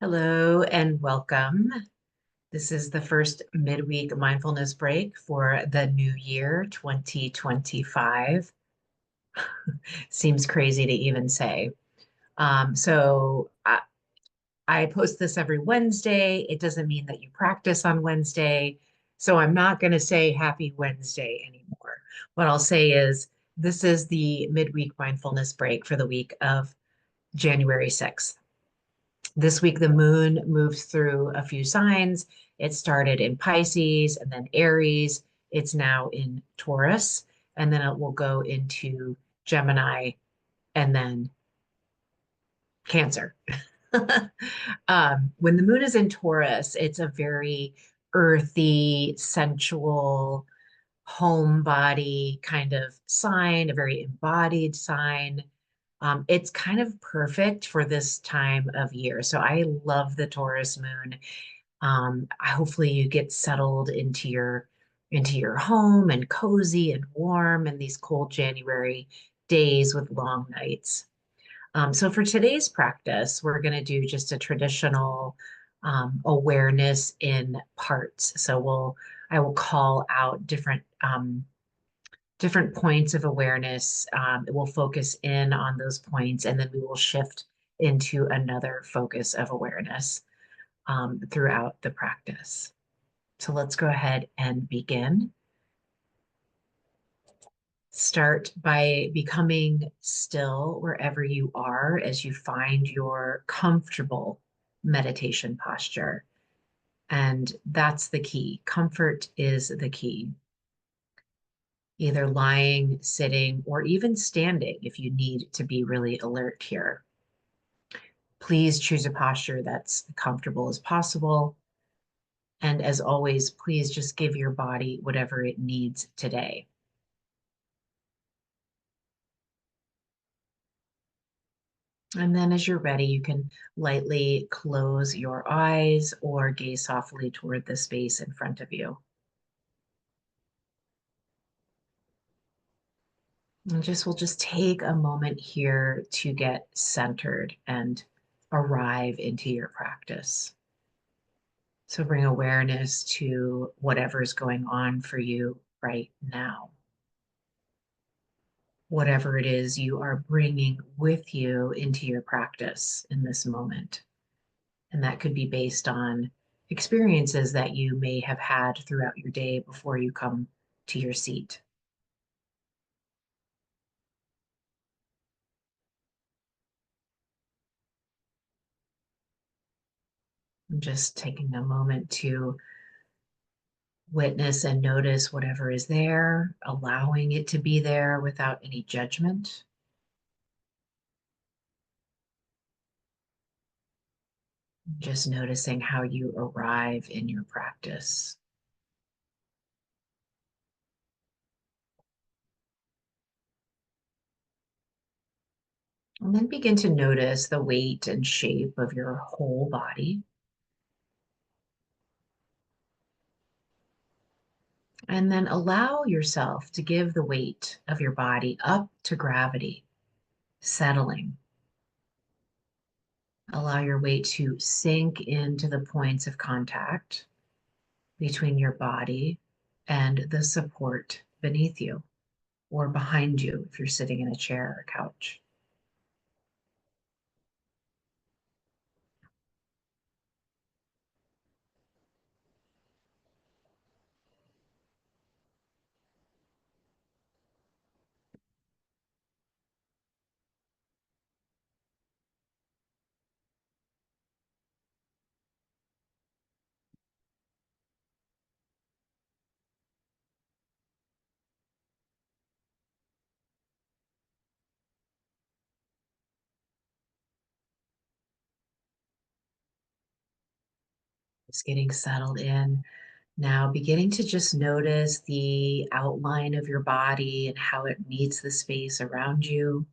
Hello and welcome. This is the first midweek mindfulness break for the new year 2025. Seems crazy to even say. So I post this every Wednesday. It doesn't mean that you practice on Wednesday. So I'm not going to say happy Wednesday anymore. What I'll say is this is the midweek mindfulness break for the week of January 6th. This week, the moon moves through a few signs. It started in Pisces and then Aries. It's now in Taurus, and then it will go into Gemini and then Cancer. When the moon is in Taurus, it's a very earthy, sensual, home body kind of sign, a very embodied sign. It's kind of perfect for this time of year. So I love the Taurus moon. Hopefully you get settled into your home and cozy and warm in these cold January days with long nights. So for today's practice, we're going to do just a traditional awareness in parts. I will call out different points of awareness. It will focus in on those points, and then we will shift into another focus of awareness throughout the practice. So let's go ahead and begin. Start by becoming still wherever you are as you find your comfortable meditation posture. And that's the key. Comfort is the key. Either lying, sitting, or even standing if you need to be really alert here. Please choose a posture that's comfortable as possible. And as always, please just give your body whatever it needs today. And then as you're ready, you can lightly close your eyes or gaze softly toward the space in front of you. And we'll just take a moment here to get centered and arrive into your practice. So bring awareness to whatever's going on for you right now. Whatever it is you are bringing with you into your practice in this moment. And that could be based on experiences that you may have had throughout your day before you come to your seat. I'm just taking a moment to witness and notice whatever is there, allowing it to be there without any judgment. Just noticing how you arrive in your practice. And then begin to notice the weight and shape of your whole body. And then allow yourself to give the weight of your body up to gravity, settling. Allow your weight to sink into the points of contact between your body and the support beneath you or behind you if you're sitting in a chair or couch. Just getting settled in. Now, beginning to just notice the outline of your body and how it meets the space around you.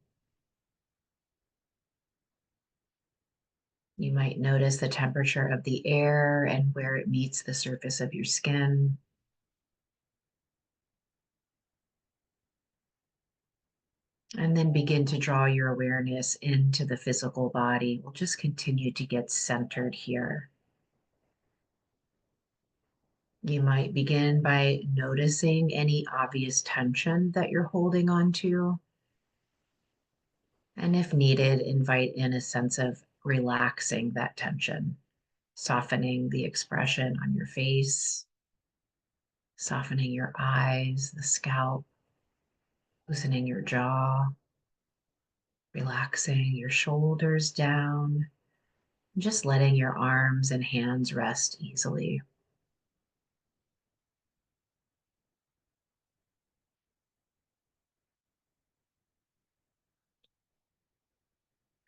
You might notice the temperature of the air and where it meets the surface of your skin. And then begin to draw your awareness into the physical body. We'll just continue to get centered here. You might begin by noticing any obvious tension that you're holding on to. And if needed, invite in a sense of relaxing that tension, softening the expression on your face, softening your eyes, the scalp, loosening your jaw, relaxing your shoulders down, just letting your arms and hands rest easily.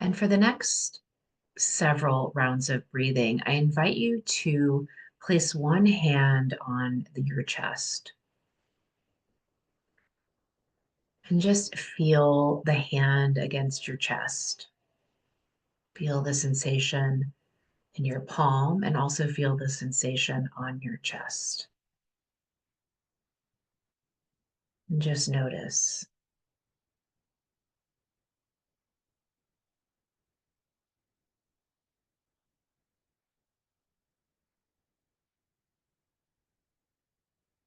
And for the next several rounds of breathing, I invite you to place one hand on your chest and just feel the hand against your chest. Feel the sensation in your palm and also feel the sensation on your chest. And just notice.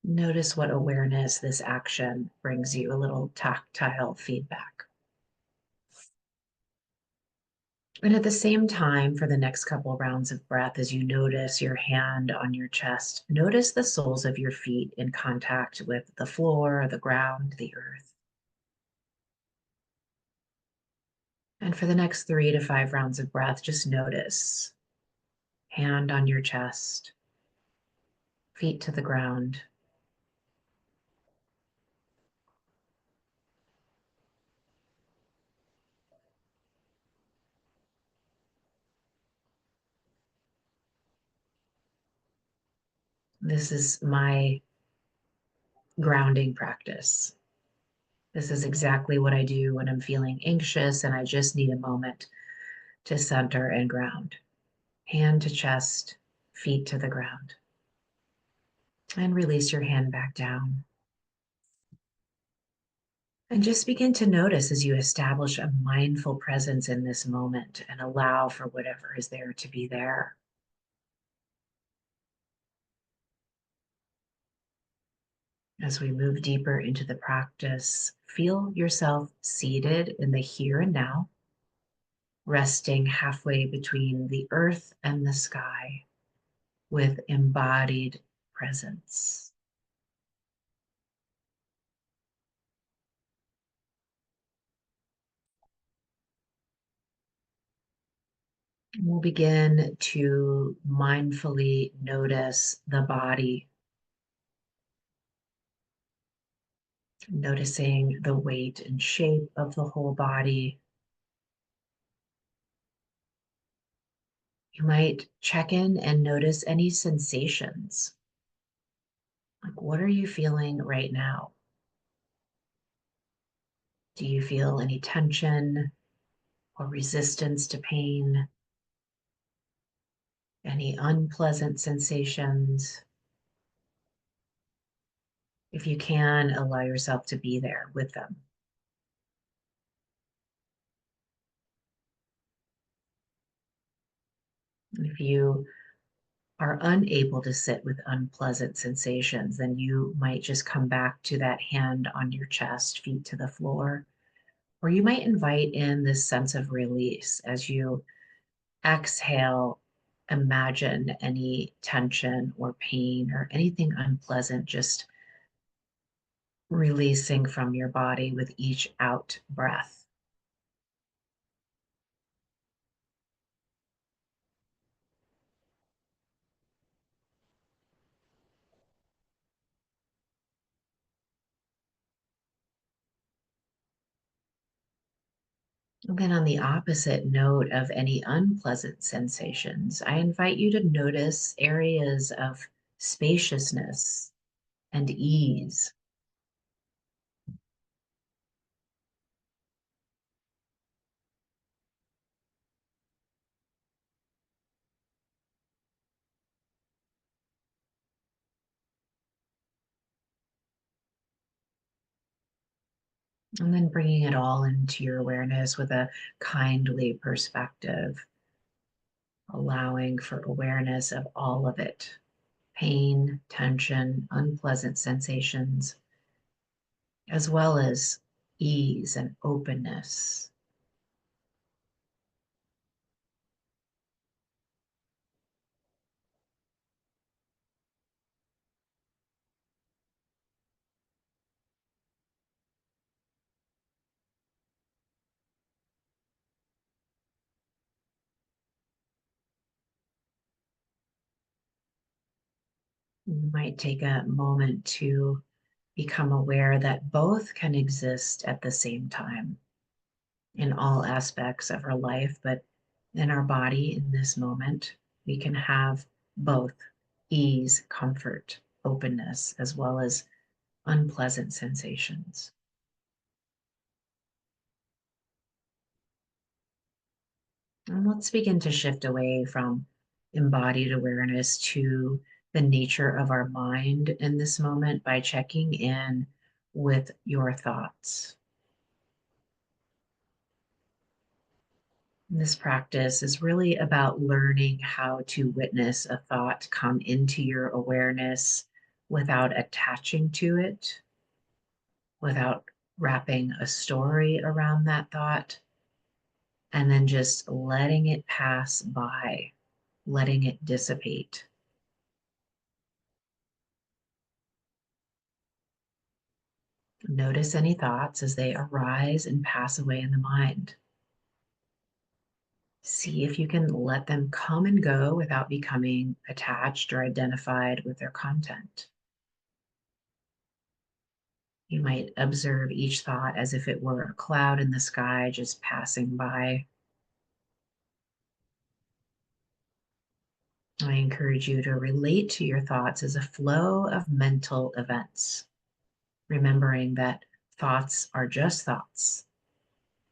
Notice what awareness this action brings you, a little tactile feedback. And at the same time, for the next couple rounds of breath, as you notice your hand on your chest, notice the soles of your feet in contact with the floor, the ground, the earth. And for the next 3 to 5 rounds of breath, just notice hand on your chest, feet to the ground. This is my grounding practice. This is exactly what I do when I'm feeling anxious and I just need a moment to center and ground. Hand to chest, feet to the ground. And release your hand back down. And just begin to notice as you establish a mindful presence in this moment and allow for whatever is there to be there. As we move deeper into the practice, feel yourself seated in the here and now, resting halfway between the earth and the sky with embodied presence. We'll begin to mindfully notice the body, noticing the weight and shape of the whole body. You might check in and notice any sensations. Like, what are you feeling right now? Do you feel any tension or resistance to pain? Any unpleasant sensations? If you can, allow yourself to be there with them. If you are unable to sit with unpleasant sensations, then you might just come back to that hand on your chest, feet to the floor, or you might invite in this sense of release as you exhale. Imagine any tension or pain or anything unpleasant just releasing from your body with each out breath. And then, on the opposite note of any unpleasant sensations, I invite you to notice areas of spaciousness and ease. And then bringing it all into your awareness with a kindly perspective, allowing for awareness of all of it: pain, tension, unpleasant sensations, as well as ease and openness. You might take a moment to become aware that both can exist at the same time in all aspects of our life, but in our body in this moment, we can have both ease, comfort, openness, as well as unpleasant sensations. And let's begin to shift away from embodied awareness to the nature of our mind in this moment by checking in with your thoughts. This practice is really about learning how to witness a thought come into your awareness without attaching to it, without wrapping a story around that thought, and then just letting it pass by, letting it dissipate. Notice any thoughts as they arise and pass away in the mind. See if you can let them come and go without becoming attached or identified with their content. You might observe each thought as if it were a cloud in the sky just passing by. I encourage you to relate to your thoughts as a flow of mental events, remembering that thoughts are just thoughts.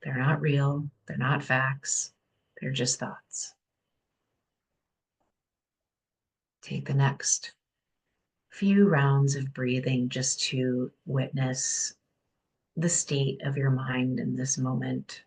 They're not real, they're not facts, they're just thoughts. Take the next few rounds of breathing just to witness the state of your mind in this moment.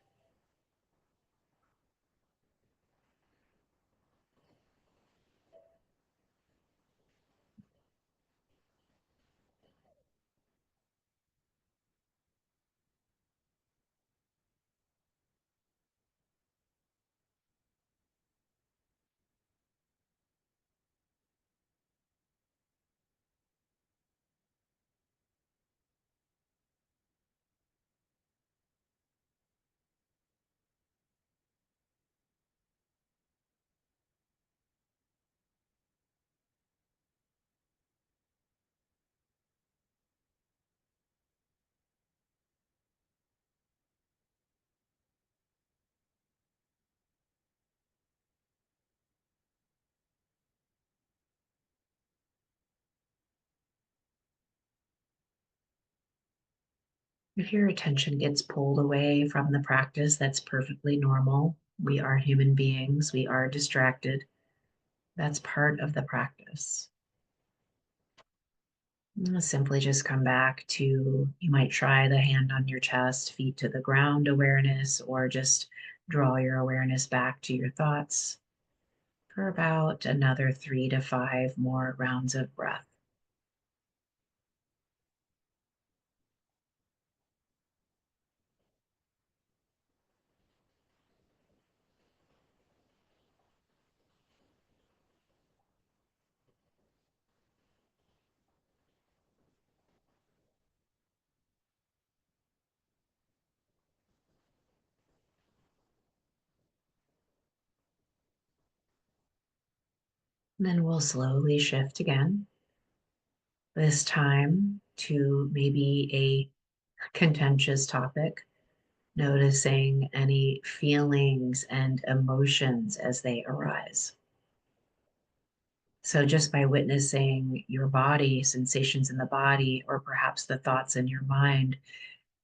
If your attention gets pulled away from the practice, that's perfectly normal. We are human beings, we are distracted. That's part of the practice. Simply just come back to, you might try the hand on your chest, feet to the ground awareness, or just draw your awareness back to your thoughts for about another 3 to 5 more rounds of breath. And then we'll slowly shift again, this time to maybe a contentious topic, noticing any feelings and emotions as they arise. So, just by witnessing your body, sensations in the body, or perhaps the thoughts in your mind,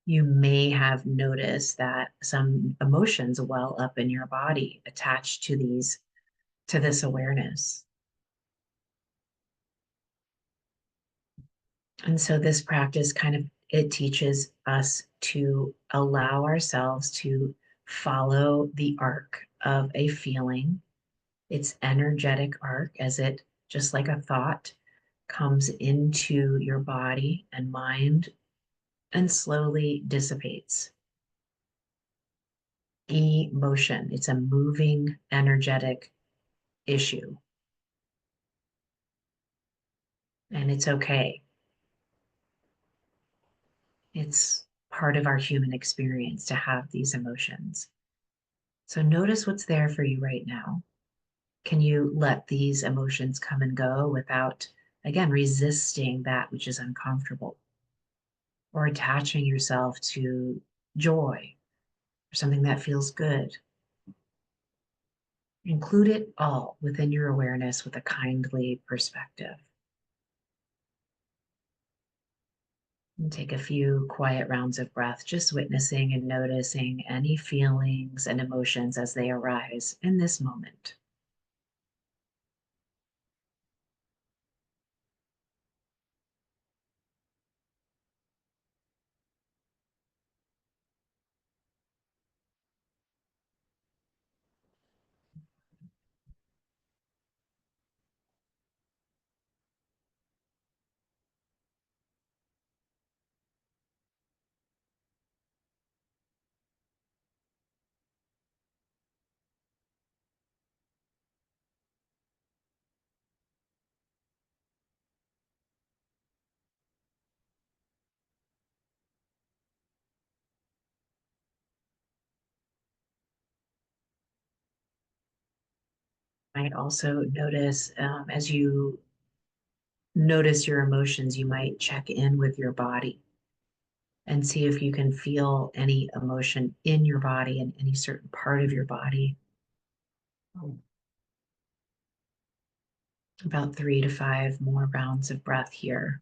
you may have noticed that some emotions well up in your body attached to this awareness. And so this practice kind of it teaches us to allow ourselves to follow the arc of a feeling, its energetic arc, as it, just like a thought, comes into your body and mind and slowly dissipates. Emotion, it's a moving, energetic issue, and it's okay. It's part of our human experience to have these emotions. So notice what's there for you right now. Can you let these emotions come and go without, again, resisting that which is uncomfortable or attaching yourself to joy or something that feels good? Include it all within your awareness with a kindly perspective. And take a few quiet rounds of breath, just witnessing and noticing any feelings and emotions as they arise in this moment. Might also notice as you notice your emotions, you might check in with your body and see if you can feel any emotion in your body and any certain part of your body. About 3 to 5 more rounds of breath here.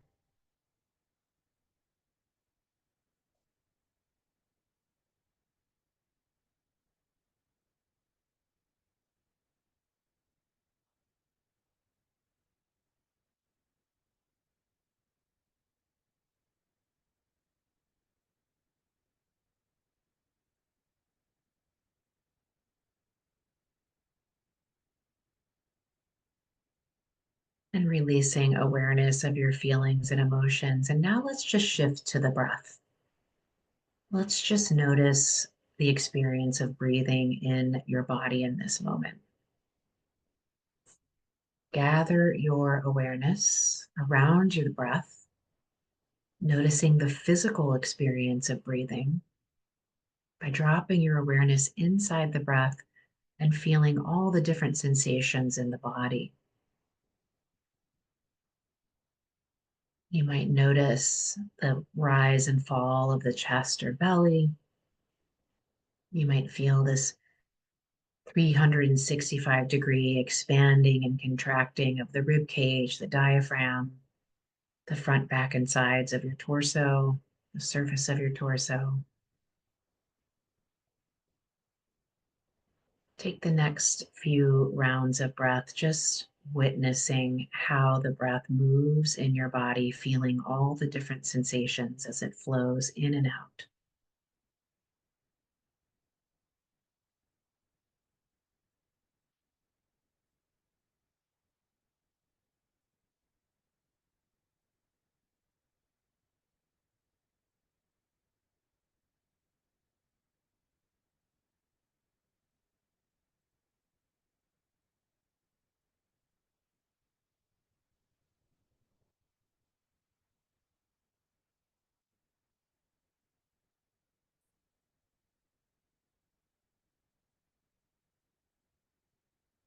And releasing awareness of your feelings and emotions. And now let's just shift to the breath. Let's just notice the experience of breathing in your body in this moment. Gather your awareness around your breath, noticing the physical experience of breathing by dropping your awareness inside the breath and feeling all the different sensations in the body. You might notice the rise and fall of the chest or belly. You might feel this 365-degree expanding and contracting of the rib cage, the diaphragm, the front, back, and sides of your torso, the surface of your torso. Take the next few rounds of breath, just witnessing how the breath moves in your body, feeling all the different sensations as it flows in and out.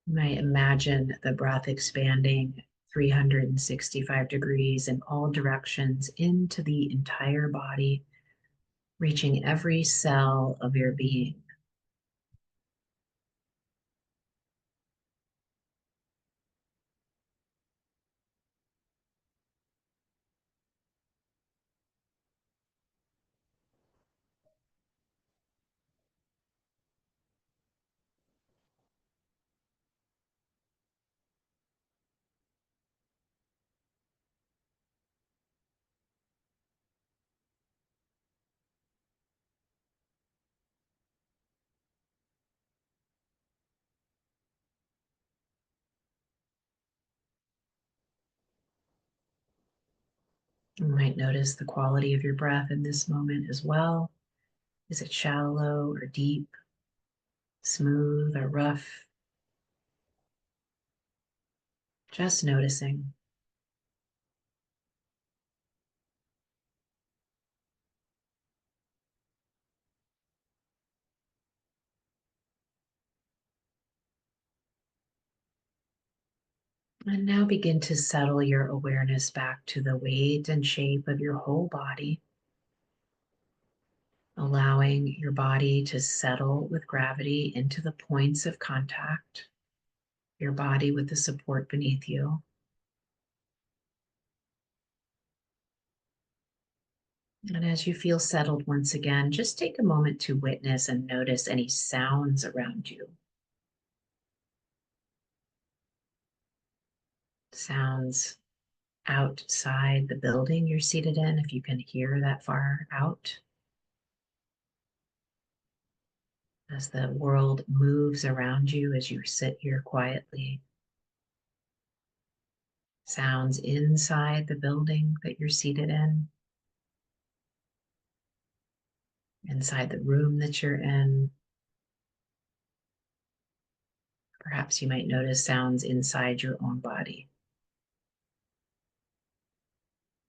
You might imagine the breath expanding 365 degrees in all directions into the entire body, reaching every cell of your being. You might notice the quality of your breath in this moment as well. Is it shallow or deep, smooth or rough? Just noticing. And now begin to settle your awareness back to the weight and shape of your whole body, allowing your body to settle with gravity into the points of contact, your body with the support beneath you. And as you feel settled once again, just take a moment to witness and notice any sounds around you. Sounds outside the building you're seated in, if you can hear that far out. As the world moves around you as you sit here quietly. Sounds inside the building that you're seated in, inside the room that you're in. Perhaps you might notice sounds inside your own body.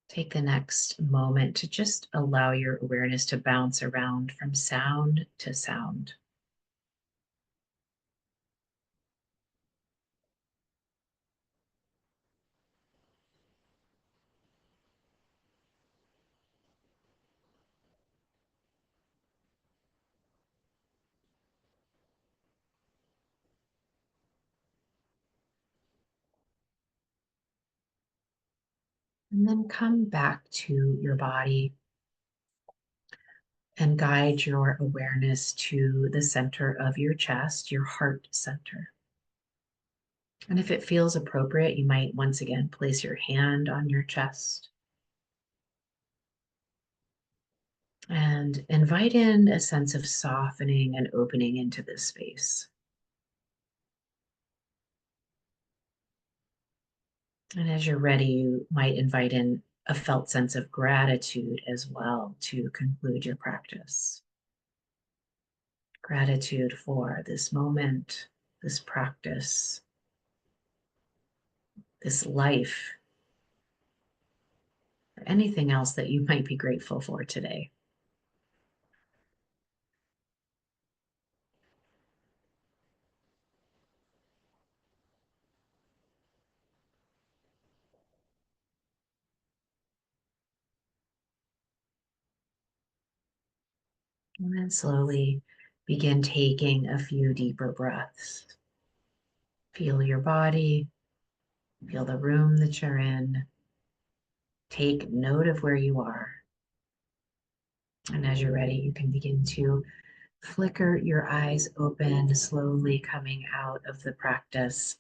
Take the next moment to just allow your awareness to bounce around from sound to sound. And then come back to your body and guide your awareness to the center of your chest, your heart center. And if it feels appropriate, you might once again place your hand on your chest and invite in a sense of softening and opening into this space. And as you're ready, you might invite in a felt sense of gratitude as well to conclude your practice. Gratitude for this moment, this practice, this life, or anything else that you might be grateful for today. And then slowly begin taking a few deeper breaths. Feel your body, feel the room that you're in. Take note of where you are. And as you're ready, you can begin to flicker your eyes open, slowly coming out of the practice.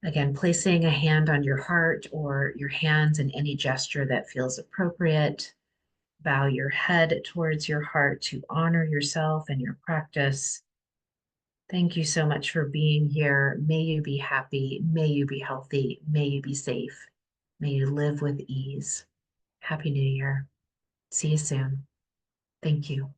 Again, placing a hand on your heart or your hands in any gesture that feels appropriate. Bow your head towards your heart to honor yourself and your practice. Thank you so much for being here. May you be happy. May you be healthy. May you be safe. May you live with ease. Happy New Year. See you soon. Thank you.